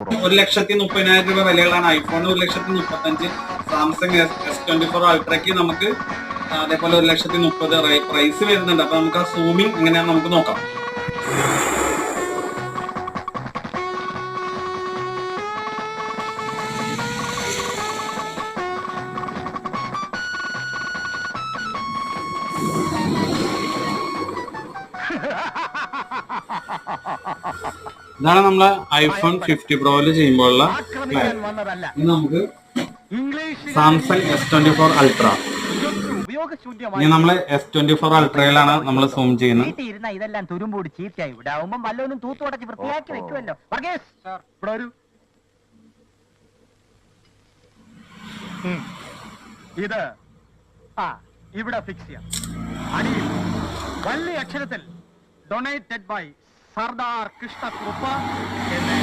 1,30,000 രൂപ വിലകളാണ് iPhone. 1,35,000 Samsung S24 അൾട്രയ്ക്ക് നമുക്ക് അതേപോലെ 1,30,000 പ്രൈസ് വരുന്നുണ്ട്. അപ്പൊ നമുക്ക് ആ സൂമിങ് എങ്ങനെയാണെന്ന് നമുക്ക് നോക്കാം. ഇതാണ് നമ്മളെ ഐഫോൺ 50 പ്രോയില് ചെയ്യുമ്പോഴുള്ള ഇനി നമുക്ക് സാംസങ് S24 അൾട്ര. ഇനി നമ്മള് S24 അൾട്രയിലാണ് നമ്മൾ സൂം ചെയ്യുന്നത്. ഇതെല്ലാം തുരുമ്പൂടി ചീത്തയായി ഇവിടെ ആവുമ്പം വല്ലവനും തൂത്തുടച്ച് വൃത്തിയാക്കി വെക്കുമല്ലോ. ഇത് ഇവിടെ ഫിക്സ് ചെയ്യാം. അടിയിൽ വലിയ അക്ഷരത്തിൽ ഡൊണേറ്റഡ് ബൈ സർദാർ കൃഷ്ണകുറുപ്പ് എന്ന്